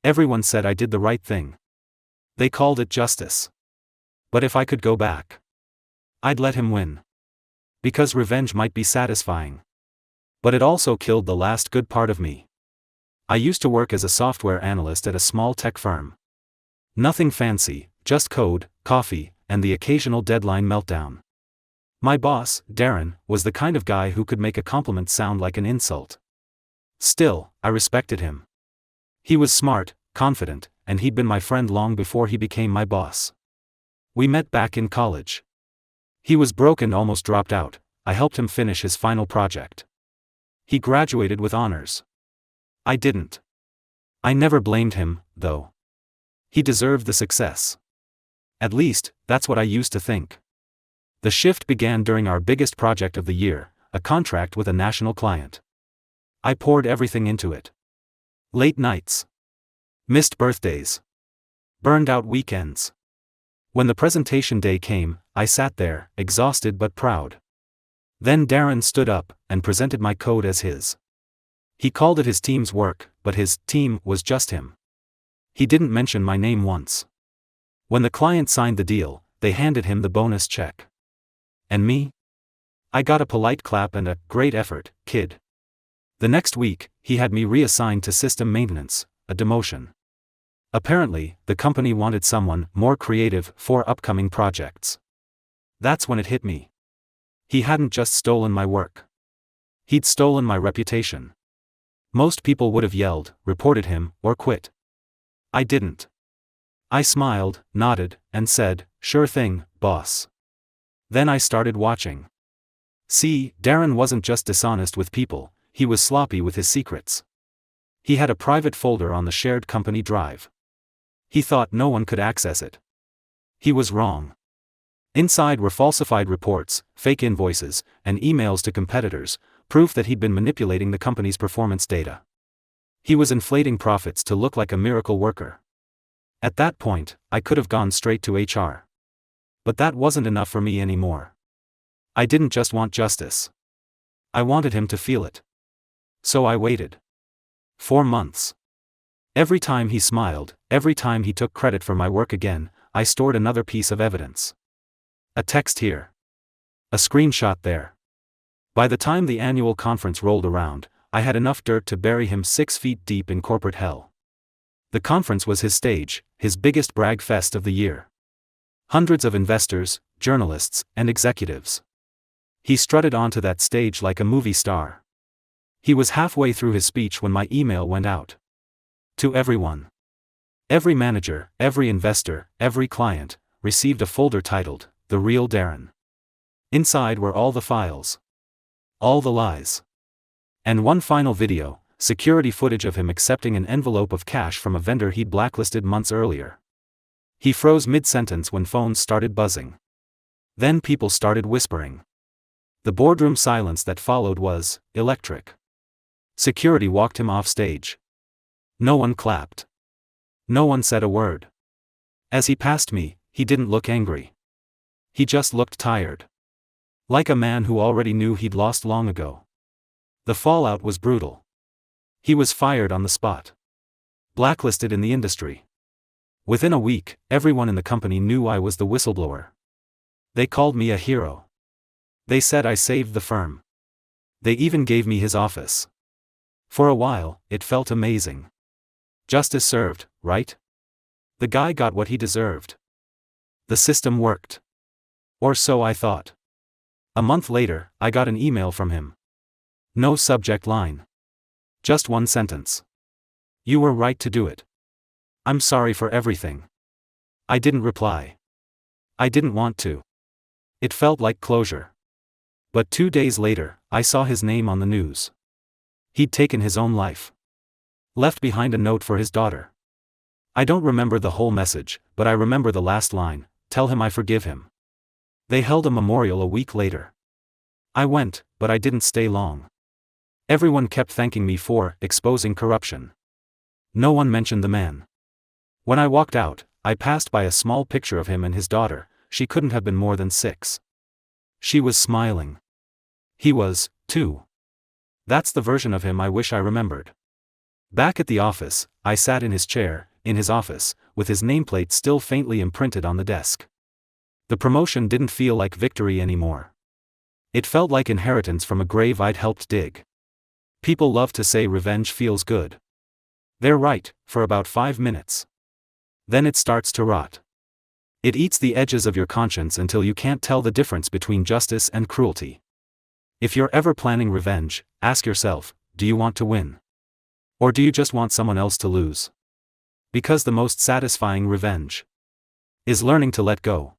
Everyone said I did the right thing. They called it justice. But if I could go back, I'd let him win. Because revenge might be satisfying. But it also killed the last good part of me. I used to work as a software analyst at a small tech firm. Nothing fancy, just code, coffee, and the occasional deadline meltdown. My boss, Darren, was the kind of guy who could make a compliment sound like an insult. Still, I respected him. He was smart, confident, and he'd been my friend long before he became my boss. We met back in college. He was broke and almost dropped out. I helped him finish his final project. He graduated with honors. I didn't. I never blamed him, though. He deserved the success. At least, that's what I used to think. The shift began during our biggest project of the year, a contract with a national client. I poured everything into it. Late nights. Missed birthdays. Burned out weekends. When the presentation day came, I sat there, exhausted but proud. Then Darren stood up and presented my code as his. He called it his team's work, but his team was just him. He didn't mention my name once. When the client signed the deal, they handed him the bonus check. And me? I got a polite clap and a "great effort, kid." The next week, he had me reassigned to system maintenance, a demotion. Apparently, the company wanted someone more creative for upcoming projects. That's when it hit me. He hadn't just stolen my work. He'd stolen my reputation. Most people would have yelled, reported him, or quit. I didn't. I smiled, nodded, and said, "Sure thing, boss." Then I started watching. See, Darren wasn't just dishonest with people, he was sloppy with his secrets. He had a private folder on the shared company drive. He thought no one could access it. He was wrong. Inside were falsified reports, fake invoices, and emails to competitors, proof that he'd been manipulating the company's performance data. He was inflating profits to look like a miracle worker. At that point, I could have gone straight to HR. But that wasn't enough for me anymore. I didn't just want justice. I wanted him to feel it. So I waited. 4 months. Every time he smiled, every time he took credit for my work again, I stored another piece of evidence. A text here. A screenshot there. By the time the annual conference rolled around, I had enough dirt to bury him 6 feet deep in corporate hell. The conference was his stage, his biggest brag fest of the year. Hundreds of investors, journalists, and executives. He strutted onto that stage like a movie star. He was halfway through his speech when my email went out. To everyone. Every manager, every investor, every client, received a folder titled, "The Real Darren." Inside were all the files. All the lies. And one final video, security footage of him accepting an envelope of cash from a vendor he'd blacklisted months earlier. He froze mid-sentence when phones started buzzing. Then people started whispering. The boardroom silence that followed was electric. Security walked him off stage. No one clapped. No one said a word. As he passed me, he didn't look angry. He just looked tired. Like a man who already knew he'd lost long ago. The fallout was brutal. He was fired on the spot. Blacklisted in the industry. Within a week, everyone in the company knew I was the whistleblower. They called me a hero. They said I saved the firm. They even gave me his office. For a while, it felt amazing. Justice served, right? The guy got what he deserved. The system worked. Or so I thought. A month later, I got an email from him. No subject line. Just one sentence. "You were right to do it. I'm sorry for everything." I didn't reply. I didn't want to. It felt like closure. But 2 days later, I saw his name on the news. He'd taken his own life. Left behind a note for his daughter. I don't remember the whole message, but I remember the last line, "Tell him I forgive him." They held a memorial a week later. I went, but I didn't stay long. Everyone kept thanking me for exposing corruption. No one mentioned the man. When I walked out, I passed by a small picture of him and his daughter. She couldn't have been more than 6. She was smiling. He was, too. That's the version of him I wish I remembered. Back at the office, I sat in his chair, in his office, with his nameplate still faintly imprinted on the desk. The promotion didn't feel like victory anymore. It felt like inheritance from a grave I'd helped dig. People love to say revenge feels good. They're right, for about 5 minutes. Then it starts to rot. It eats the edges of your conscience until you can't tell the difference between justice and cruelty. If you're ever planning revenge, ask yourself, do you want to win? Or do you just want someone else to lose? Because the most satisfying revenge is learning to let go.